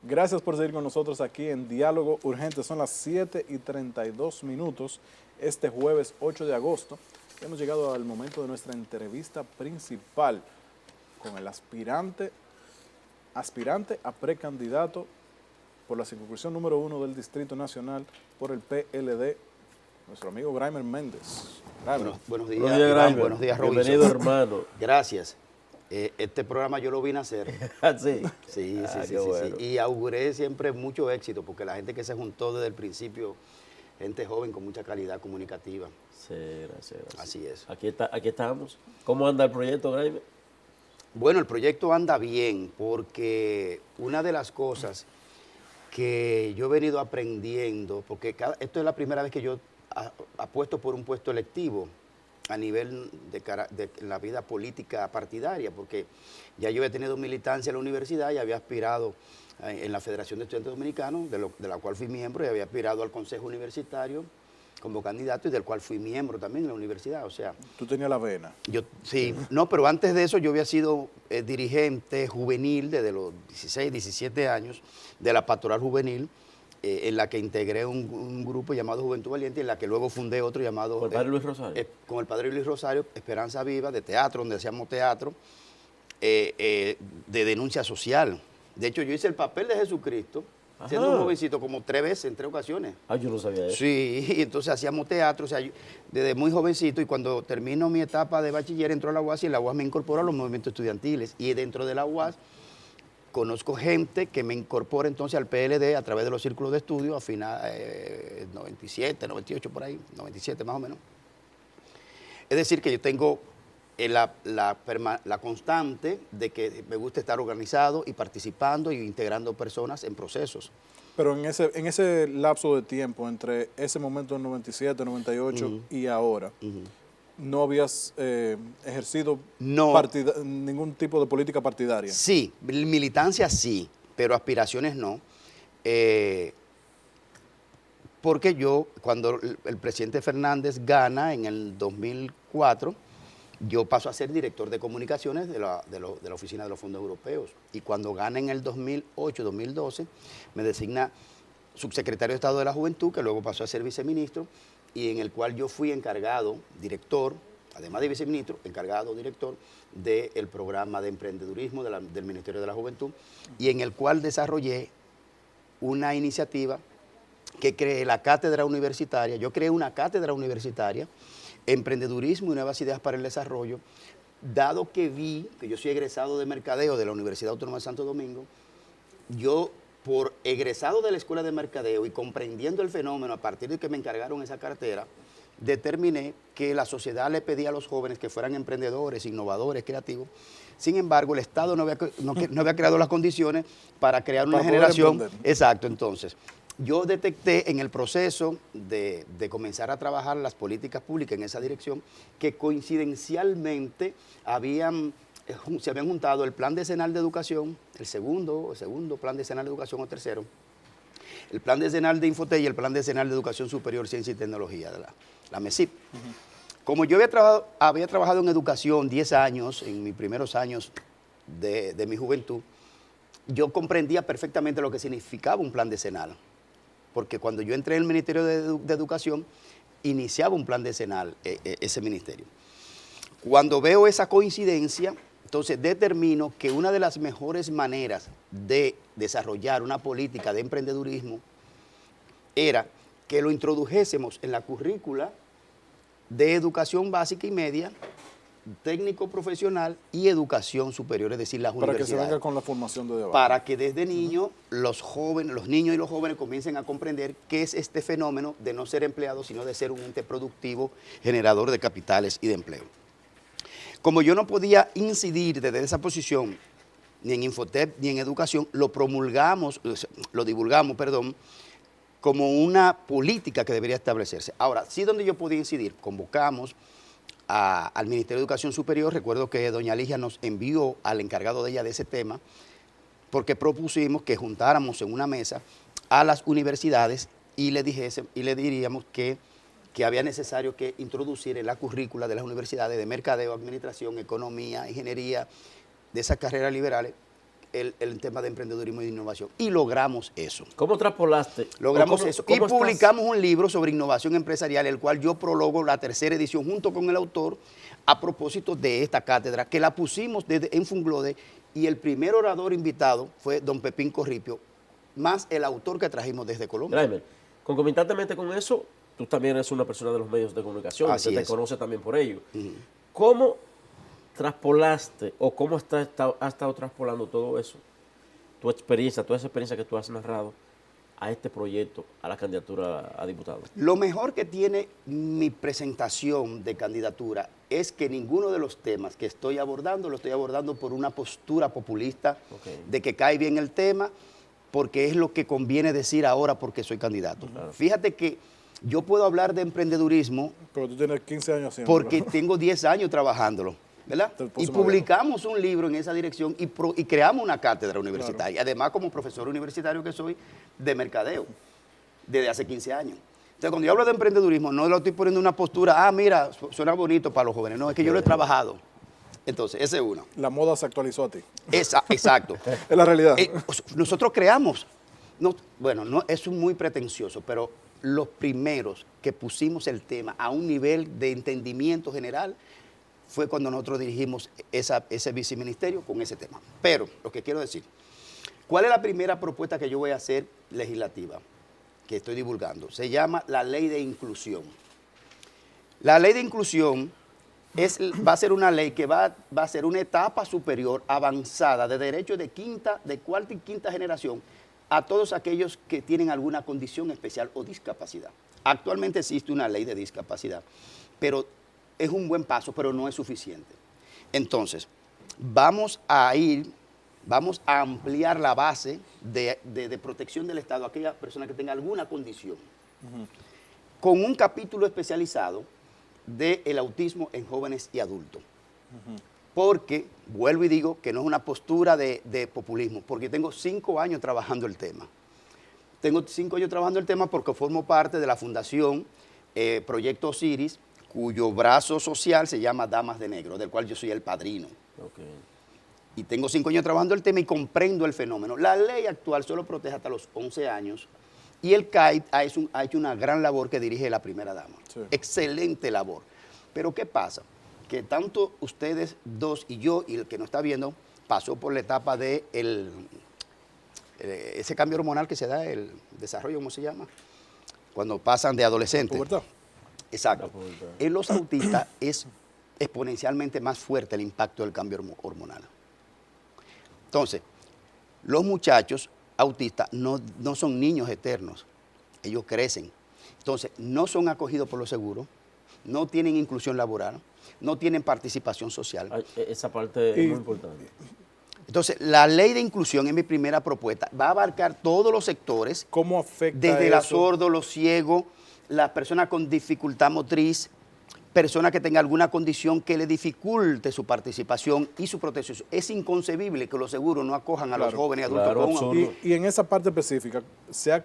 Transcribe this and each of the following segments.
Gracias por seguir con nosotros aquí en Diálogo Urgente. Son las 7:32 este jueves 8 de agosto. Hemos llegado al momento de nuestra entrevista principal con el aspirante a precandidato por la circunscripción número 1 del Distrito Nacional por el PLD, nuestro amigo Graimer Méndez. Buenos días, Iván, Graimer. Buenos días, Robinson. Bienvenido, hermano. Gracias. Este programa yo lo vine a hacer. Sí. Sí. Bueno. Y auguré siempre mucho éxito, porque la gente que se juntó desde el principio, gente joven con mucha calidad comunicativa. Sí, gracias. Así es. Aquí estamos. ¿Cómo anda el proyecto, Graimer? Bueno, el proyecto anda bien, porque una de las cosas que yo he venido aprendiendo, porque esto es la primera vez que yo apuesto por un puesto electivo a nivel de la vida política partidaria, porque ya yo he tenido militancia en la universidad y había aspirado en la Federación de Estudiantes Dominicanos, de la cual fui miembro, y había aspirado al Consejo Universitario como candidato y del cual fui miembro también en la universidad, o sea... Tú tenías la vena. Sí, no, pero antes de eso yo había sido dirigente juvenil desde los 16, 17 años de la Pastoral Juvenil, en la que integré un grupo llamado Juventud Valiente, en la que luego fundé otro llamado... ¿Con el padre Luis Rosario? Con el padre Luis Rosario, Esperanza Viva, de teatro, donde hacíamos teatro, de denuncia social. De hecho, yo hice el papel de Jesucristo, siendo un jovencito, como 3 veces, en 3 ocasiones. Yo no sabía eso. Sí, y entonces hacíamos teatro, o sea, desde muy jovencito, y cuando termino mi etapa de bachiller, entro a la UAS y la UAS me incorpora a los movimientos estudiantiles. Y dentro de la UAS conozco gente que me incorpora entonces al PLD a través de los círculos de estudio a final 97, 98 por ahí, 97 más o menos. Es decir, que yo tengo la constante de que me gusta estar organizado y participando y integrando personas en procesos. Pero en ese lapso de tiempo, entre ese momento del 97, 98 y ahora, ¿no habías ejercido ningún tipo de política partidaria? Sí, militancia sí, pero aspiraciones no. Porque yo, cuando el presidente Fernández gana en el 2004, yo paso a ser director de comunicaciones de la Oficina de los Fondos Europeos. Y cuando gana en el 2008-2012, me designa subsecretario de Estado de la Juventud, que luego pasó a ser viceministro, y en el cual yo fui encargado, director, además de viceministro, encargado, director del programa de emprendedurismo del Ministerio de la Juventud, y en el cual desarrollé una iniciativa que creé la cátedra universitaria. Yo creé una cátedra universitaria, emprendedurismo y nuevas ideas para el desarrollo, dado que vi que yo soy egresado de mercadeo de la Universidad Autónoma de Santo Domingo. Yo, por egresado de la Escuela de Mercadeo y comprendiendo el fenómeno a partir de que me encargaron esa cartera, determiné que la sociedad le pedía a los jóvenes que fueran emprendedores, innovadores, creativos. Sin embargo, el Estado no había creado las condiciones para crear una generación. Exacto, entonces... Yo detecté en el proceso de comenzar a trabajar las políticas públicas en esa dirección que coincidencialmente se habían juntado el Plan Decenal de Educación, el segundo Plan Decenal de Educación o tercero, el Plan Decenal de Infotec y el Plan Decenal de Educación Superior, Ciencia y Tecnología, de la MESIP. Como yo había trabajado en educación 10 años, en mis primeros años de mi juventud, yo comprendía perfectamente lo que significaba un plan decenal. Porque cuando yo entré en el Ministerio de Educación, iniciaba un plan decenal ese ministerio. Cuando veo esa coincidencia, entonces determino que una de las mejores maneras de desarrollar una política de emprendedurismo era que lo introdujésemos en la currícula de educación básica y media, técnico profesional y educación superior, es decir, las universidades. Para que se venga con la formación de debate. Para que desde niños, los niños y los jóvenes comiencen a comprender qué es este fenómeno de no ser empleado, sino de ser un ente productivo, generador de capitales y de empleo. Como yo no podía incidir desde esa posición, ni en Infotep ni en educación, lo divulgamos, como una política que debería establecerse. Ahora, sí donde yo podía incidir, convocamos al Ministerio de Educación Superior. Recuerdo que doña Ligia nos envió al encargado de ella de ese tema, porque propusimos que juntáramos en una mesa a las universidades y le diríamos que había necesario que introducir en la currícula de las universidades de mercadeo, administración, economía, ingeniería, de esas carreras liberales, el tema de emprendedurismo e innovación. Y logramos eso. ¿Cómo traspolaste? Logramos ¿Cómo- eso. cómo Y estás? publicamos un libro sobre innovación empresarial, el cual yo prologo la 3ª edición junto con el autor a propósito de esta cátedra, que la pusimos en Funglode, y el primer orador invitado fue don Pepín Corripio, más el autor que trajimos desde Colombia. Graimer, concomitantemente con eso, tú también eres una persona de los medios de comunicación, Así que te es. conoce también por ello. ¿Cómo traspolaste o cómo has estado traspolando todo eso, tu experiencia, toda esa experiencia que tú has narrado a este proyecto, a la candidatura a diputado? Lo mejor que tiene mi presentación de candidatura es que ninguno de los temas que estoy abordando lo estoy abordando por una postura populista, de que cae bien el tema, porque es lo que conviene decir ahora porque soy candidato. Fíjate que yo puedo hablar de emprendedurismo Pero tú tienes 15 años haciendo. porque tengo 10 años trabajándolo, ¿verdad? Y publicamos un libro en esa dirección y creamos una cátedra universitaria. Además, como profesor universitario que soy de mercadeo, desde hace 15 años. Entonces, cuando yo hablo de emprendedurismo, no lo estoy poniendo en una postura, mira, suena bonito para los jóvenes. No, es que yo lo he trabajado. Entonces, ese es uno. La moda se actualizó a ti. Exacto. Es la realidad. Nosotros creamos, no, es muy pretencioso, pero los primeros que pusimos el tema a un nivel de entendimiento general fue cuando nosotros dirigimos ese viceministerio con ese tema. Pero, lo que quiero decir, ¿cuál es la primera propuesta que yo voy a hacer legislativa que estoy divulgando? Se llama la Ley de Inclusión. La Ley de Inclusión va a ser una ley que va a ser una etapa superior avanzada de derechos de cuarta y quinta generación a todos aquellos que tienen alguna condición especial o discapacidad. Actualmente existe una ley de discapacidad, pero es un buen paso, pero no es suficiente. Entonces, vamos a ampliar la base de protección del Estado a aquella persona que tenga alguna condición, con un capítulo especializado del autismo en jóvenes y adultos. Porque, vuelvo y digo, que no es una postura de populismo, porque tengo 5 años trabajando el tema. Tengo 5 años trabajando el tema porque formo parte de la Fundación Proyecto Osiris, cuyo brazo social se llama Damas de Negro, del cual yo soy el padrino. Y tengo 5 años trabajando el tema y comprendo el fenómeno. La ley actual solo protege hasta los 11 años y el CAIT ha hecho una gran labor que dirige la primera dama. Sí. Excelente labor. Pero ¿qué pasa? Que tanto ustedes dos y yo y el que nos está viendo pasó por la etapa de ese cambio hormonal que se da, el desarrollo, ¿cómo se llama? Cuando pasan de adolescente. ¿Pubertad? Exacto. En los autistas es exponencialmente más fuerte el impacto del cambio hormonal. Entonces, los muchachos autistas no son niños eternos, ellos crecen. Entonces, no son acogidos por los seguros, no tienen inclusión laboral, no tienen participación social. Esa parte es muy importante. Entonces, la ley de inclusión es mi primera propuesta. Va a abarcar todos los sectores. ¿Cómo afecta desde los sordos, los ciegos, las personas con dificultad motriz, personas que tengan alguna condición que le dificulte su participación y su protección. Es inconcebible que los seguros no acojan a los jóvenes y adultos. Y en esa parte específica,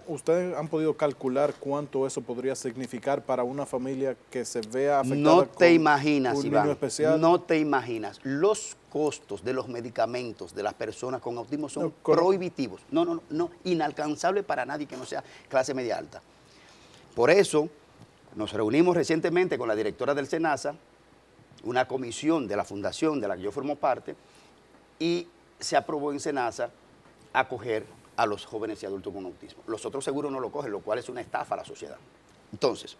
¿ustedes han podido calcular cuánto eso podría significar para una familia que se vea afectada no te con imaginas, un Iván, niño especial? No te imaginas. Los costos de los medicamentos de las personas con autismo son prohibitivos. No, inalcanzable para nadie que no sea clase media alta. Por eso, nos reunimos recientemente con la directora del SENASA, una comisión de la fundación de la que yo formo parte, y se aprobó en SENASA acoger a los jóvenes y adultos con autismo. Los otros seguros no lo cogen, lo cual es una estafa a la sociedad. Entonces,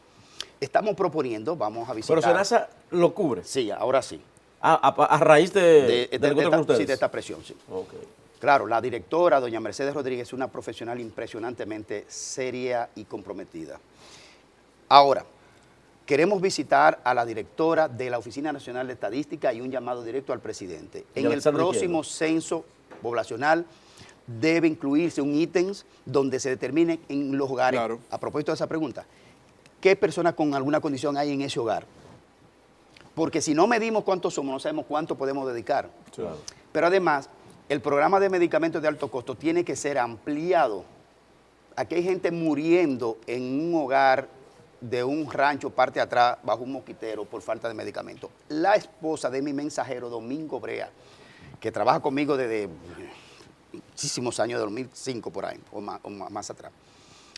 estamos proponiendo, vamos a visitar... ¿Pero SENASA lo cubre? Sí, ahora sí. A raíz de esta presión, sí. Okay. Claro, la directora, doña Mercedes Rodríguez, es una profesional impresionantemente seria y comprometida. Ahora, queremos visitar a la directora de la Oficina Nacional de Estadística y un llamado directo al presidente. En el próximo censo poblacional debe incluirse un ítem donde se determine en los hogares, a propósito de esa pregunta, qué personas con alguna condición hay en ese hogar. Porque si no medimos cuántos somos, no sabemos cuánto podemos dedicar. Claro. Pero además, el programa de medicamentos de alto costo tiene que ser ampliado. Aquí hay gente muriendo en un hogar de un rancho parte atrás bajo un mosquitero por falta de medicamentos. La esposa de mi mensajero, Domingo Brea, que trabaja conmigo desde muchísimos años, de 2005 por ahí, o más atrás.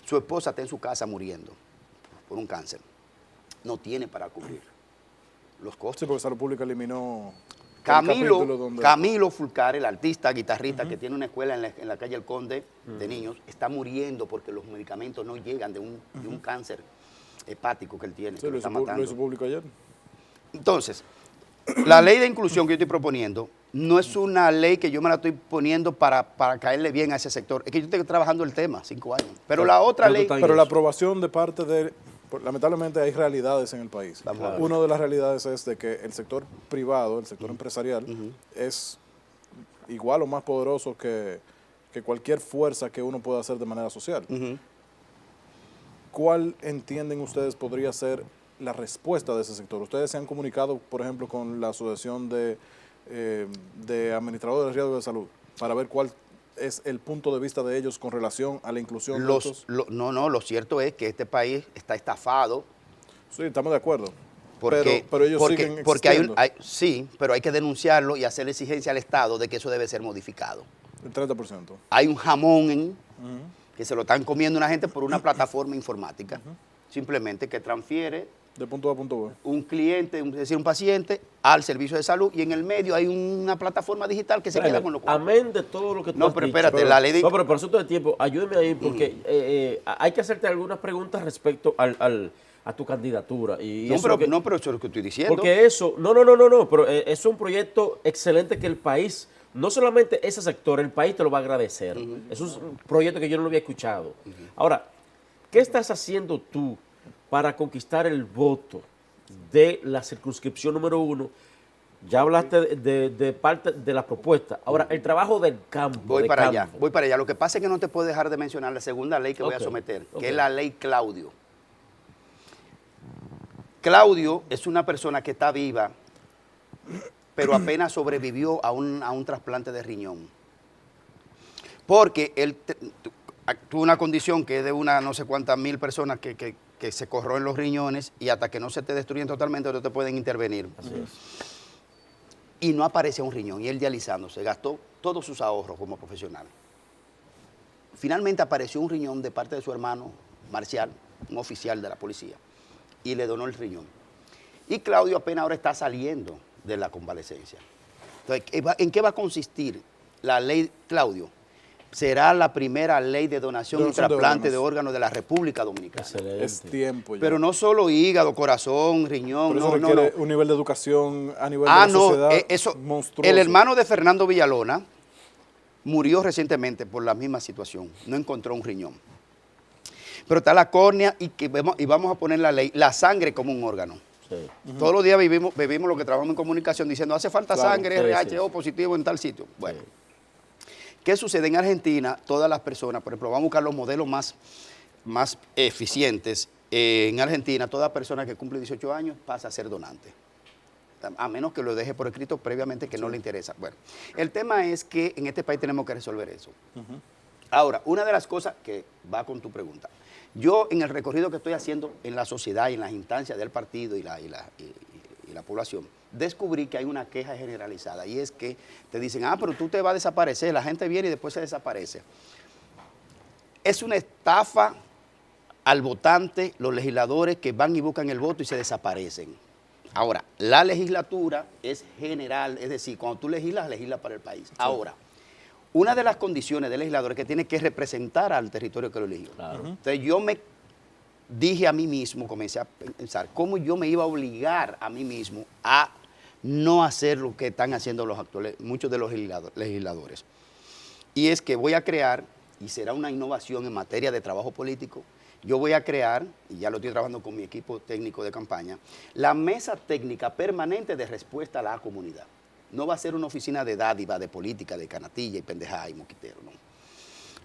Su esposa está en su casa muriendo por un cáncer. No tiene para cubrir los costos. Sí, porque Salud Pública eliminó el capítulo donde... Camilo Fulcar, el artista, guitarrista, que tiene una escuela en la calle El Conde de niños, está muriendo porque los medicamentos no llegan de un cáncer hepático que él tiene. Sí, que lo hizo público ayer. Entonces, la ley de inclusión que yo estoy proponiendo no es una ley que yo me la estoy poniendo para caerle bien a ese sector. Es que yo estoy trabajando el tema 5 años. Pero la otra ley... Pero la aprobación de parte de... Lamentablemente hay realidades en el país. Claro. Una de las realidades es de que el sector privado, el sector empresarial, es igual o más poderoso que cualquier fuerza que uno pueda hacer de manera social. ¿Cuál entienden ustedes podría ser la respuesta de ese sector? Ustedes se han comunicado, por ejemplo, con la Asociación de Administradores de Riesgo de Salud para ver cuál es el punto de vista de ellos con relación a la inclusión de estos. No, lo cierto es que este país está estafado. Sí, estamos de acuerdo. Porque, pero ellos siguen existiendo. Sí, pero hay que denunciarlo y hacer exigencia al Estado de que eso debe ser modificado. El 30%. Hay un jamón que se lo están comiendo una gente por una plataforma informática, simplemente que transfiere de punto A a punto B. Un cliente, es decir, un paciente, al servicio de salud, y en el medio hay una plataforma digital que se queda con lo cual. Amén de todo lo que tú No, has pero dicho. espérate, la ley de... No, pero por asunto de tiempo, ayúdeme ahí, porque hay que hacerte algunas preguntas respecto a tu candidatura. Y No, eso pero, que, no, pero eso es lo que estoy diciendo. porque eso, no, pero es un proyecto excelente que el país, no solamente ese sector, el país te lo va a agradecer. Es un proyecto que yo no lo había escuchado. Ahora, ¿qué estás haciendo tú para conquistar el voto de la circunscripción número 1? Ya hablaste de parte de la propuesta. Ahora, el trabajo del campo. Voy para allá. Lo que pasa es que no te puedo dejar de mencionar la segunda ley que voy a someter, que es la ley Claudio. Claudio es una persona que está viva, pero apenas sobrevivió a un trasplante de riñón. Porque él tuvo una condición que es de una no sé cuántas mil personas que se corroen los riñones, y hasta que no se te destruyen totalmente no te pueden intervenir. Así es. Y no aparecía un riñón, y él dializándose, gastó todos sus ahorros como profesional. Finalmente apareció un riñón de parte de su hermano Marcial, un oficial de la policía, y le donó el riñón. Y Claudio apenas ahora está saliendo de la convalecencia. Entonces, ¿en qué va a consistir la ley Claudio? Será la primera ley de donación y trasplante de órganos de la República Dominicana. Excelente. Es tiempo ya. Pero no solo hígado, corazón, riñón. Pero eso requiere un nivel de educación a nivel de la sociedad monstruoso. El hermano de Fernando Villalona murió recientemente por la misma situación. No encontró un riñón. Pero está la córnea y vamos a poner la ley, la sangre como un órgano. Sí. Todos los días vivimos lo que trabajamos en comunicación diciendo hace falta sangre, RHO positivo en tal sitio. Bueno. ¿Qué sucede en Argentina? Todas las personas, por ejemplo, vamos a buscar los modelos más eficientes. En Argentina, toda persona que cumple 18 años pasa a ser donante, a menos que lo deje por escrito previamente que no le interesa. Bueno, el tema es que en este país tenemos que resolver eso. Ahora, una de las cosas que va con tu pregunta, yo en el recorrido que estoy haciendo en la sociedad y en las instancias del partido y la población, descubrí que hay una queja generalizada, y es que te dicen, pero tú te vas a desaparecer, la gente viene y después se desaparece. Es una estafa al votante, los legisladores que van y buscan el voto y se desaparecen. Ahora, la legislatura es general, es decir, cuando tú legislas para el país. Sí. Ahora, una de las condiciones del legislador es que tiene que representar al territorio que lo eligió. Claro. Entonces yo me dije a mí mismo, comencé a pensar cómo yo me iba a obligar a mí mismo a no hacer lo que están haciendo muchos de los legisladores. Y es que voy a crear, y será una innovación en materia de trabajo político, yo voy a crear, y ya lo estoy trabajando con mi equipo técnico de campaña, la mesa técnica permanente de respuesta a la comunidad. No va a ser una oficina de dádiva, de política, de canatilla y pendejada y moquitero, no.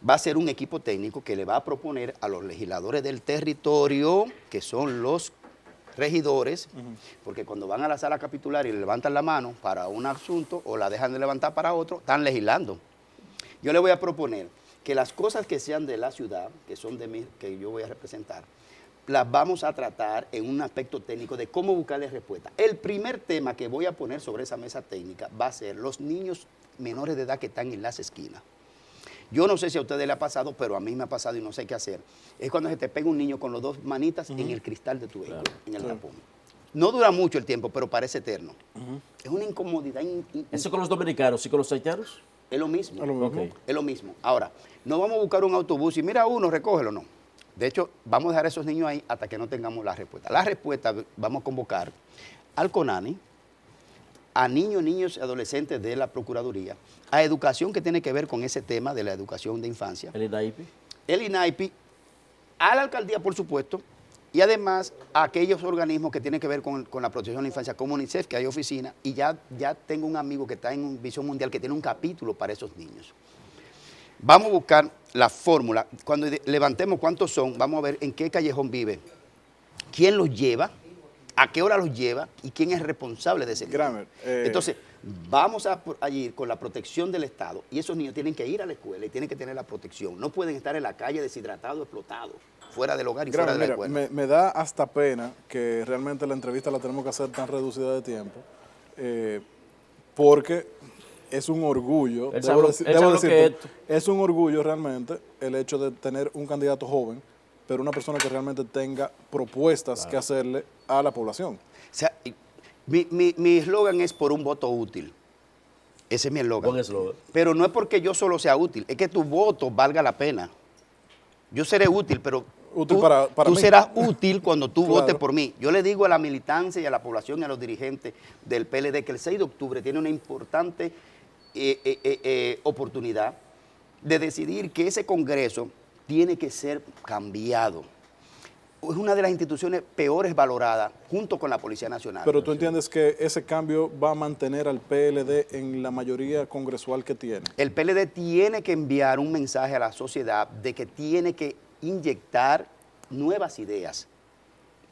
Va a ser un equipo técnico que le va a proponer a los legisladores del territorio, que son los regidores, porque cuando van a la sala capitular y le levantan la mano para un asunto o la dejan de levantar para otro, están legislando. Yo le voy a proponer que las cosas que sean de la ciudad, que son de mí, que yo voy a representar, las vamos a tratar en un aspecto técnico de cómo buscarle respuesta. El primer tema que voy a poner sobre esa mesa técnica va a ser los niños menores de edad que están en las esquinas. Yo no sé si a ustedes les ha pasado, pero a mí me ha pasado y no sé qué hacer. Es cuando se te pega un niño con las dos manitas en el cristal de tu vehículo, en el tapón. No dura mucho el tiempo, pero parece eterno. Es una incomodidad. ¿Eso con los dominicanos y con los haitianos? Es lo mismo. Es lo mismo. Ok. Es lo mismo. Ahora, no vamos a buscar un autobús y mira uno, recógelo, no. De hecho, vamos a dejar a esos niños ahí hasta que no tengamos la respuesta. La respuesta vamos a convocar al CONANI, a niños y adolescentes de la Procuraduría, a educación que tiene que ver con ese tema de la educación de infancia, ¿El INAIPI? el INAIPI, a la alcaldía, por supuesto, y además a aquellos organismos que tienen que ver con la protección de la infancia, como UNICEF, que hay oficina, y ya tengo un amigo que está en Visión Mundial que tiene un capítulo para esos niños. Vamos a buscar la fórmula. Cuando levantemos cuántos son, vamos a ver en qué callejón vive, quién los lleva, a qué hora los lleva y quién es responsable de ese niño. Gramer, Entonces, vamos a ir con la protección del Estado y esos niños tienen que ir a la escuela y tienen que tener la protección. No pueden estar en la calle deshidratados, explotados, fuera del hogar y fuera de la Gramer, escuela. me da hasta pena que realmente la entrevista la tenemos que hacer tan reducida de tiempo, porque es un orgullo, Él sabe lo que es. es un orgullo realmente el hecho de tener un candidato joven, pero una persona que realmente tenga propuestas que hacerle a la población. O sea, mi eslogan es por un voto útil. Ese es mi eslogan. Buen eslogan. Pero no es porque yo solo sea útil, es que tu voto valga la pena. Yo seré útil, pero Útil para tú mí. serás útil cuando tú Claro. votes por mí. Yo le digo a la militancia y a la población y a los dirigentes del PLD que el 6 de octubre tiene una importante oportunidad de decidir que ese Congreso tiene que ser cambiado. Es una de las instituciones peores valoradas junto con la Policía Nacional. Pero tú entiendes que ese cambio va a mantener al PLD en la mayoría congresual que tiene. El PLD tiene que enviar un mensaje a la sociedad de que tiene que inyectar nuevas ideas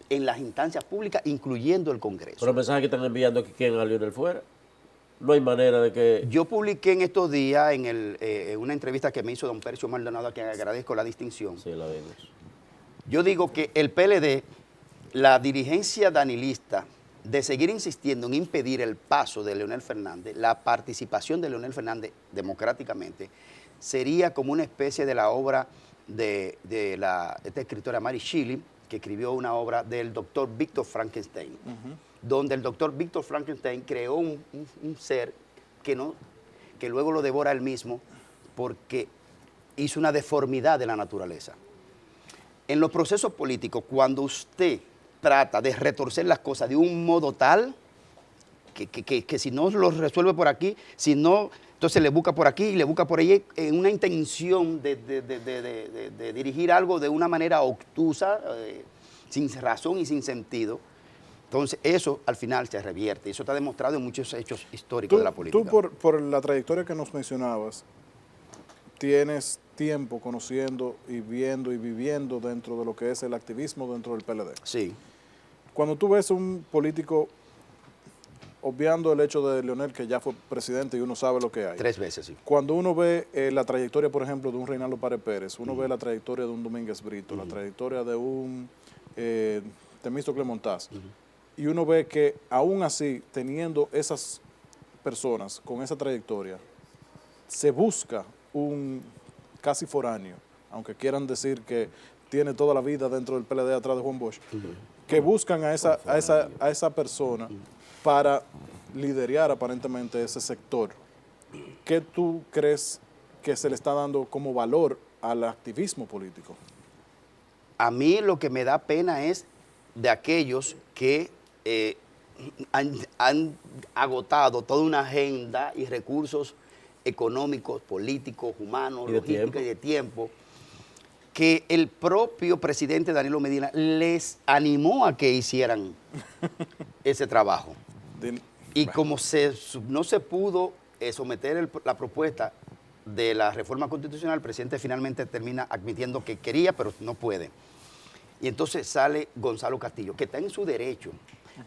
en las instancias públicas, incluyendo el Congreso. Pero el mensaje que están enviando es que quieren a Leonel fuera. No hay manera de que... Yo publiqué en estos días en una entrevista que me hizo don Percio Maldonado, a quien agradezco la distinción. Sí, la vemos. Yo digo que el PLD, la dirigencia danilista, de seguir insistiendo en impedir el paso de Leonel Fernández, la participación de Leonel Fernández democráticamente, sería como una especie de la obra de esta escritora Mary Shelley, que escribió una obra del doctor Víctor Frankenstein, donde el doctor Víctor Frankenstein creó un ser que luego lo devora él mismo porque hizo una deformidad de la naturaleza. En los procesos políticos, cuando usted trata de retorcer las cosas de un modo tal que si no lo resuelve por aquí, si no, entonces le busca por aquí y le busca por allí, en una intención de dirigir algo de una manera obtusa, sin razón y sin sentido. Entonces eso al final se revierte. Eso está demostrado en muchos hechos históricos de la política. Tú por la trayectoria que nos mencionabas, tienes tiempo conociendo y viendo y viviendo dentro de lo que es el activismo dentro del PLD. Sí. Cuando tú ves un político, obviando el hecho de Leonel, que ya fue presidente y uno sabe lo que hay. 3 veces, sí. Cuando uno ve la trayectoria, por ejemplo, de un Reinaldo Párez Pérez, uno ve la trayectoria de un Domínguez Brito, la trayectoria de un Temístocle Montaz, y uno ve que aún así, teniendo esas personas con esa trayectoria, se busca un casi foráneo, aunque quieran decir que tiene toda la vida dentro del PLD atrás de Juan Bosch, que buscan a esa persona para liderar aparentemente ese sector. ¿Qué tú crees que se le está dando como valor al activismo político? A mí lo que me da pena es de aquellos que han agotado toda una agenda y recursos económicos, políticos, humanos, Y de logísticos tiempo. y de tiempo, que el propio presidente Danilo Medina les animó a que hicieran ese trabajo. Y como no se pudo someter la propuesta de la reforma constitucional, el presidente finalmente termina admitiendo que quería, pero no puede. Y entonces sale Gonzalo Castillo, que está en su derecho.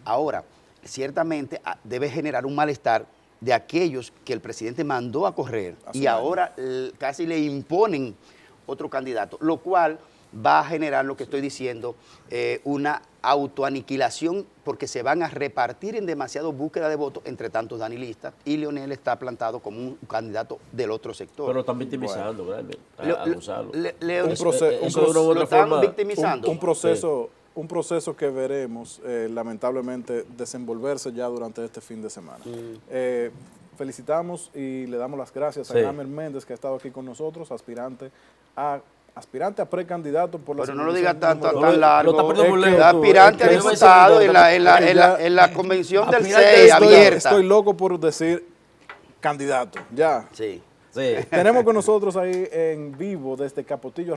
Ahora, ciertamente debe generar un malestar de aquellos que el presidente mandó a correr y ahora casi le imponen otro candidato, lo cual va a generar lo que estoy diciendo, una autoaniquilación porque se van a repartir en demasiado búsqueda de votos entre tantos danilistas y Leonel está plantado como un candidato del otro sector. Pero están victimizando, ¿verdad? A Gonzalo. Lo están victimizando. Un proceso que veremos lamentablemente desenvolverse ya durante este fin de semana. Felicitamos y le damos las gracias a Gramer Méndez, que ha estado aquí con nosotros, aspirante a precandidato por la... Pero no lo digas tan Lo largo. está poniendo muy lejos, Aspirante a diputado en la convención del CEI abierta. Estoy loco por decir candidato, ya. Sí. Sí. Tenemos con nosotros ahí en vivo desde Capotillo